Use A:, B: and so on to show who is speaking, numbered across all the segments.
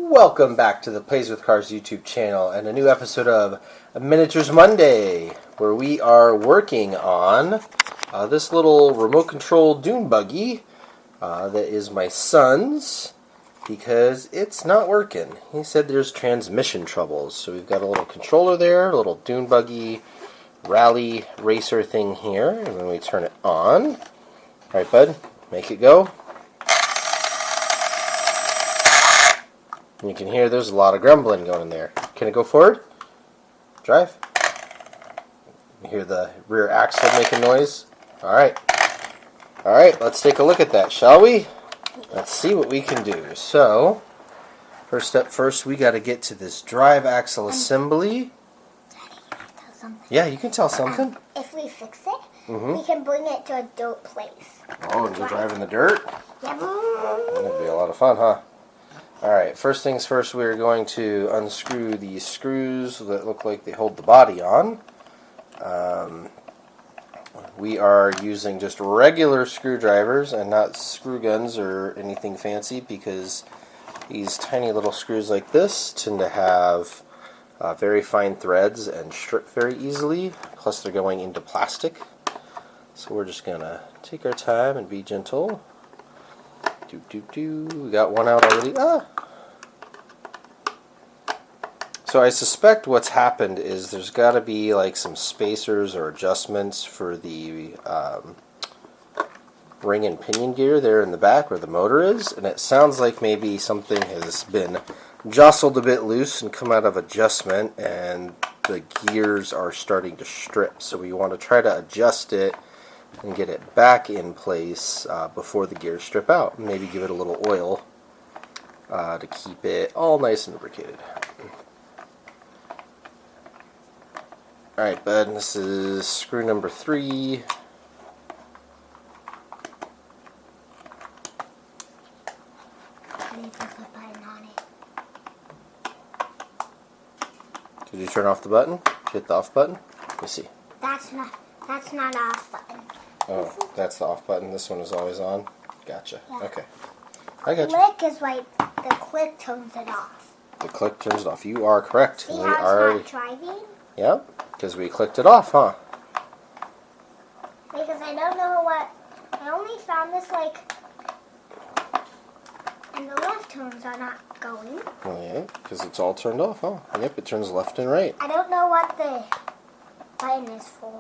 A: Welcome back to the Plays with Cars YouTube channel and a new episode of Miniatures Monday, where we are working on this little remote control dune buggy that is my son's because it's not working. He said there's transmission troubles, so we've got a little controller there, a little dune buggy rally racer thing here, and when we turn it on, alright bud, make it go. You can hear there's a lot of grumbling going in there. Can it go forward? Drive. You hear the rear axle making noise? Alright. Alright, let's take a look at that, shall we? Let's see what we can do. So, first step first, we got to get to this drive axle assembly.
B: Daddy, can I tell something?
A: Yeah, you can tell something.
B: If we fix it, we can bring it to a dirt place.
A: Oh, and go drive in the dirt?
B: Yeah.
A: That'd be a lot of fun, huh? Alright, first things first, we're going to unscrew these screws that look like they hold the body on. We are using just regular screwdrivers and not screw guns or anything fancy because these tiny little screws like this tend to have very fine threads and strip very easily, plus they're going into plastic. So we're just going to take our time and be gentle. We got one out already. So I suspect what's happened is there's got to be like some spacers or adjustments for the ring and pinion gear there in the back where the motor is, and it sounds like maybe something has been jostled a bit loose and come out of adjustment, and the gears are starting to strip. So we want to try to adjust it and get it back in place before the gears strip out. Maybe give it a little oil to keep it all nice and lubricated. Alright bud, this is screw number 3.
B: I need to put a button on it.
A: Did you turn off the button? Did you hit the off button? Let me see.
B: That's not off button.
A: Oh, that's the off button. This one is always on. Gotcha.
B: Yeah.
A: Okay. I got you.
B: Click is right. The click turns it off.
A: The click turns it off. You are correct.
B: See how it's not driving?
A: Yep, because we clicked it off, huh?
B: Because I don't know what. I only found this and the left turns are not going.
A: Well, yeah, because it's all turned off, huh? Yep, it turns left and right.
B: I don't know what the button is for.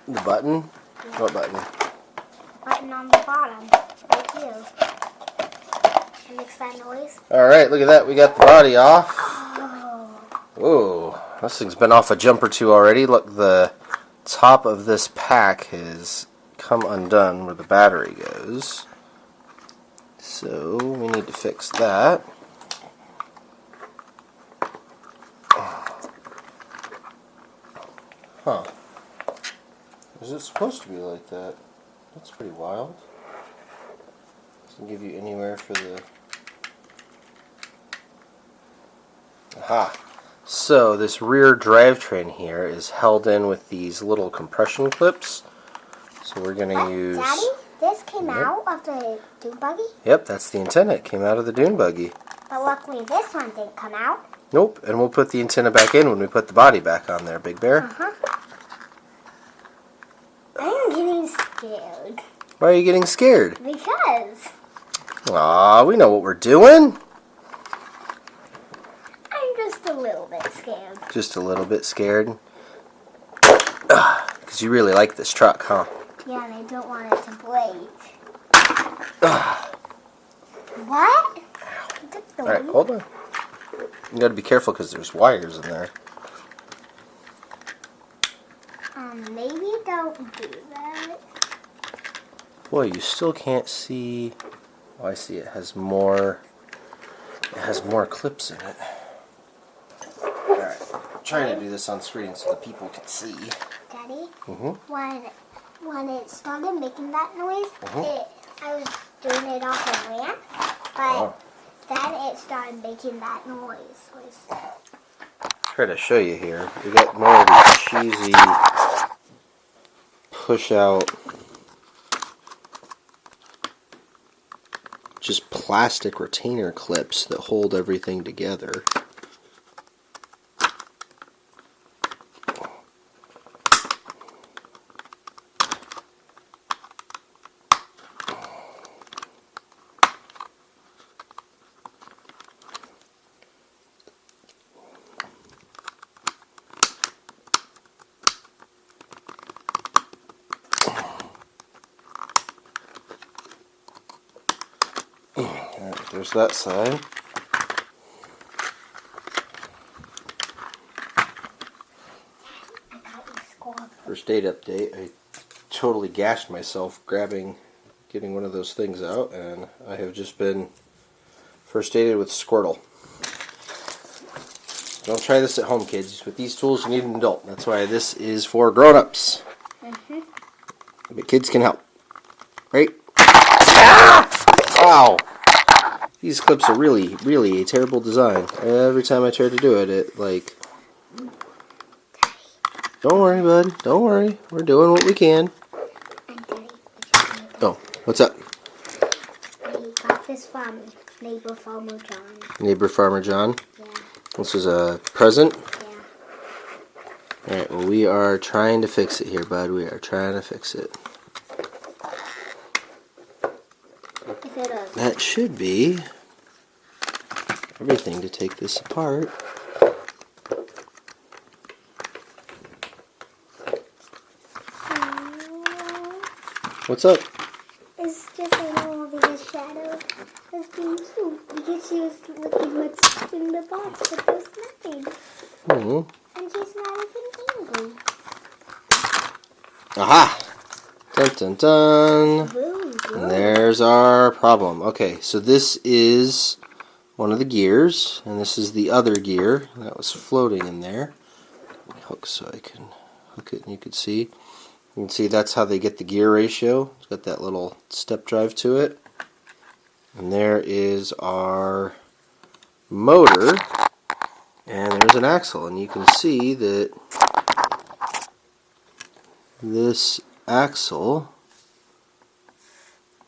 A: The button?
B: Yeah.
A: What button?
B: Button on the bottom, right here. It makes that noise.
A: Alright, look at that. We got the body off.
B: Oh.
A: Whoa, this thing's been off a jump or two already. Look, the top of this pack has come undone where the battery goes. So, we need to fix that. Huh. Is it supposed to be like that? That's pretty wild. Doesn't give you anywhere for the... Aha! So this rear drivetrain here is held in with these little compression clips. So we're going to use...
B: Daddy, this came out of the dune buggy?
A: Yep, that's the antenna. It came out of the dune buggy.
B: But luckily this one didn't come out.
A: Nope, and we'll put the antenna back in when we put the body back on there, Big Bear.
B: Uh-huh. I'm getting scared.
A: Why are you getting scared?
B: Because
A: Aw, we know what we're doing.
B: I'm just a little bit scared.
A: Just a little bit scared. Because you really like this truck, huh?
B: Yeah, and I don't want it to break. What?
A: Alright, hold on. You gotta be careful because there's wires in there.
B: Maybe don't do that.
A: Boy, you still can't see... Oh, I see it has more... It has more clips in it. Alright, I'm trying to do this on screen so the people can see.
B: Daddy,
A: Mm-hmm.
B: when it started making that noise, I was doing it off a ramp, but then it started making that noise.
A: Try to show you here. We got more of these cheesy push out just plastic retainer clips that hold everything together. Alright, there's that side. First aid update. I totally gashed myself getting one of those things out, and I have just been first aided with Squirtle. Don't try this at home, kids. With these tools, you need an adult. That's why this is for grown-ups. But kids can help. Right? Wow! These clips are really, really a terrible design. Every time I try to do it, it like... Don't worry, bud. Don't worry. We're doing what we can. Oh, what's up?
B: I got this from Neighbor Farmer John.
A: Neighbor Farmer John?
B: Yeah.
A: This is a present?
B: Yeah.
A: Alright, well, we are trying to fix it here, bud. We are trying to fix it. That should be everything to take this apart. What's up?
B: It's just a little because Shadow was being cute because she was looking what's in the box, but there's nothing. And she's not even angry.
A: Aha! Dun dun dun! And there's our problem. Okay, so this is one of the gears, and this is the other gear that was floating in there. Let me hook so I can hook it and you can see. You can see that's how they get the gear ratio. It's got that little step drive to it. And there is our motor, and there's an axle, and you can see that this axle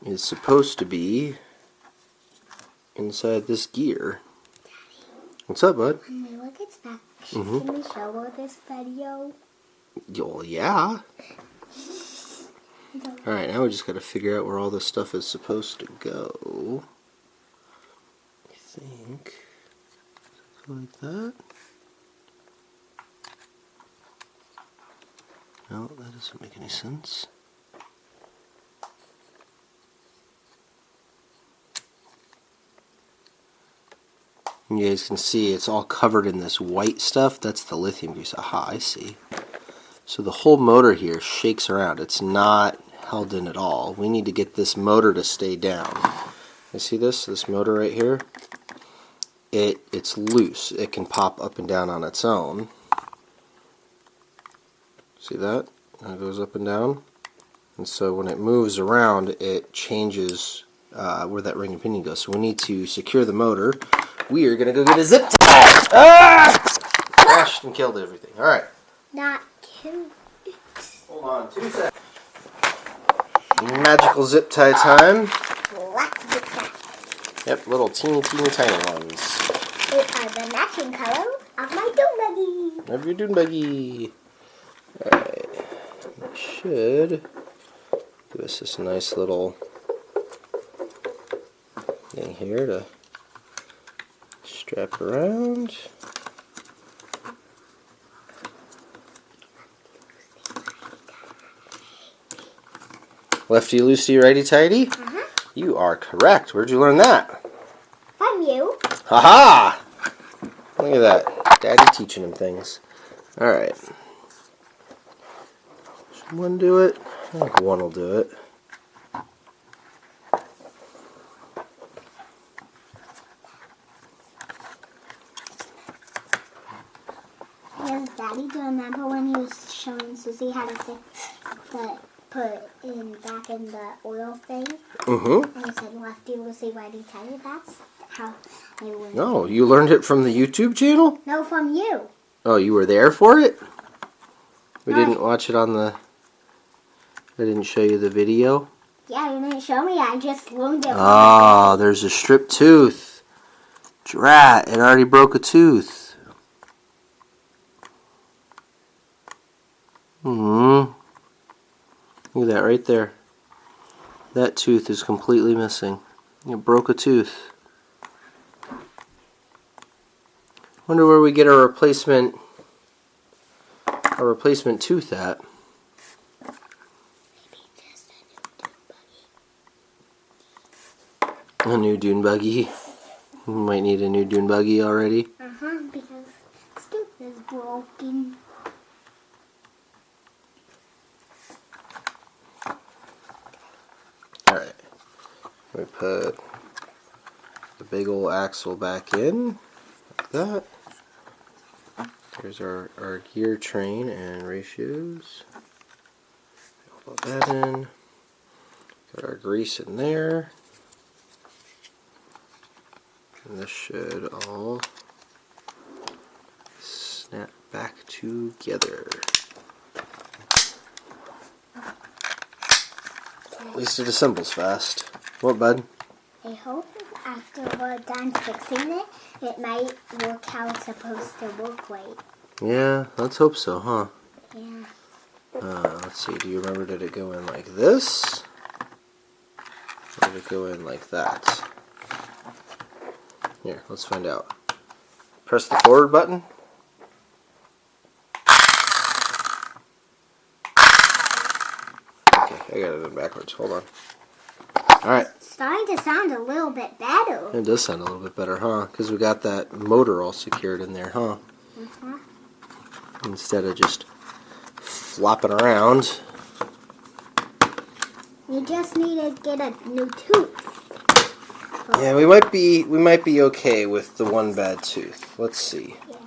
A: is supposed to be inside this gear. What's up, bud?
B: Look, it's back. Can we show her this video?
A: Well, yeah. Alright, now we just got to figure out where all this stuff is supposed to go. I think like that. No, that doesn't make any sense. You guys can see it's all covered in this white stuff. That's the lithium grease. Aha, I see. So the whole motor here shakes around. It's not held in at all. We need to get this motor to stay down. You see this? This motor right here? It's loose. It can pop up and down on its own. See that? It goes up and down. And so when it moves around, it changes where that ring and pinion goes. So we need to secure the motor. We are going to go get a zip tie. Ah! Crashed and killed everything. Alright.
B: Not cute.
A: Hold on 2 seconds. Magical zip tie time.
B: Lots of zip ties.
A: Yep, little teeny tiny ones.
B: They are the matching color of my dune buggy.
A: Of your dune buggy. Alright. It should give us this nice little thing here to strap around. Lefty loosey, righty tighty? You are correct. Where'd you learn that?
B: From you.
A: Ha-ha! Look at that. Daddy teaching him things. Alright. Should one do it? I think one will do it.
B: Yes, Daddy, do you remember when he was showing Susie how to put back in the oil thing? And he said lefty loosey, righty tighty. That's how they win.
A: No, you learned it from the YouTube channel?
B: No, from you.
A: Oh, you were there for it? We
B: No.
A: didn't watch it on the... I didn't show you the video?
B: Yeah, you didn't show me. I just loaned it.
A: Oh, there's a stripped tooth. Drat, it already broke a tooth. Look at that right there. That tooth is completely missing. It broke a tooth. Wonder where we get our replacement tooth at. A new dune buggy. We might need a new dune buggy already.
B: Because this tooth is broken.
A: Alright. We put the big old axle back in. Like that. Here's our gear train and ratios. Put that in. Got our grease in there. And this should all snap back together. At least it assembles fast. What, bud?
B: I hope after we're done fixing it, it might work how it's supposed to work right.
A: Yeah, let's hope so, huh?
B: Yeah.
A: Let's see, do you remember, did it go in like this? Or did it go in like that? Here, let's find out. Press the forward button. Okay, I got it in backwards. Hold on. Alright.
B: It's starting to sound a little bit better.
A: It does sound a little bit better, huh? Because we got that motor all secured in there, huh? Instead of just flopping around.
B: You just need to get a new tooth.
A: Yeah, we might be okay with the one bad tooth. Let's see.
B: Yeah.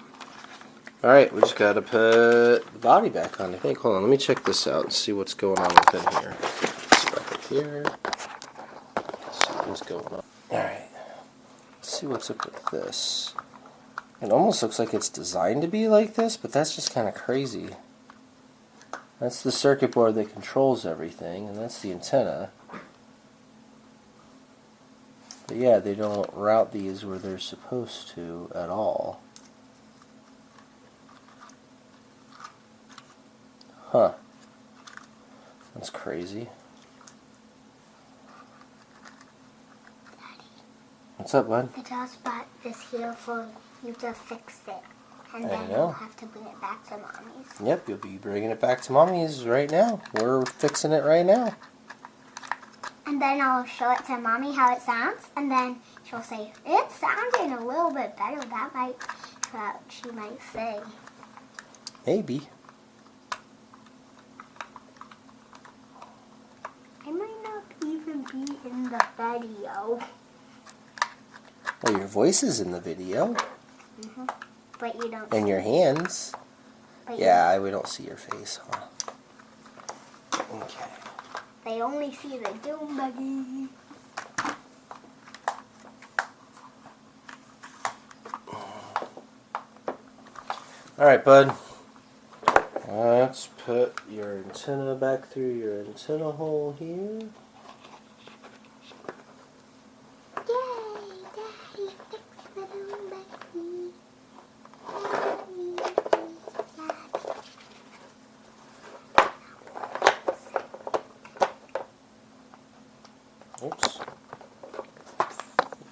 A: Alright, we just gotta put the body back on, I think. Hold on, let me check this out and see what's going on within here. Let's go back up here. Let's see what's going on. Alright. Let's see what's up with this. It almost looks like it's designed to be like this, but that's just kind of crazy. That's the circuit board that controls everything, and that's the antenna. But yeah, they don't route these where they're supposed to at all. Huh. That's crazy. What's up, bud?
B: I just bought this here for you to fix it. And
A: I
B: then
A: know.
B: you'll have to bring it back to Mommy's.
A: Yep, you'll be bringing it back to Mommy's right now. We're fixing it right now.
B: And then I'll show it to Mommy how it sounds. And then she'll say, it's sounding a little bit better. That might, she might say.
A: Maybe.
B: I might not even be in the video.
A: Well, your voice is in the video.
B: But you don't
A: And your hands.
B: but
A: Yeah, we don't see your face, huh? Okay.
B: They only see the dune buggy.
A: Alright, bud. Let's put your antenna back through your antenna hole here.
B: Yay! Daddy fixed the dune buggy.
A: Oops.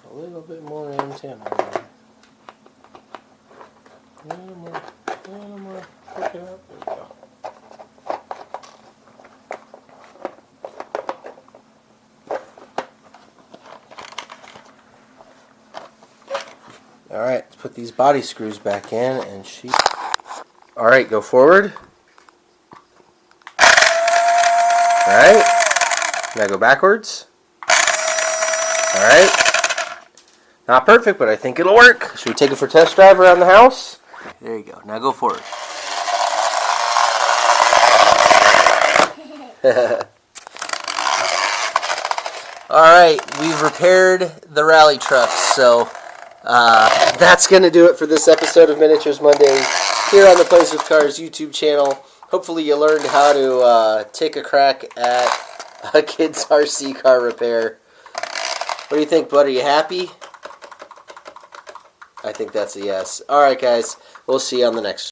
A: A little bit more antenna there. A little more. Pick it up. There we go. Alright, let's put these body screws back in and Alright, go forward. Alright. Now go backwards. Alright. Not perfect, but I think it'll work. Should we take it for a test drive around the house? There you go. Now go forward. Alright, we've repaired the rally truck, so that's going to do it for this episode of Miniatures Monday here on the Plays with Cars YouTube channel. Hopefully you learned how to take a crack at A kid's RC car repair. What do you think, bud? Are you happy? I think that's a yes. Alright, guys. We'll see you on the next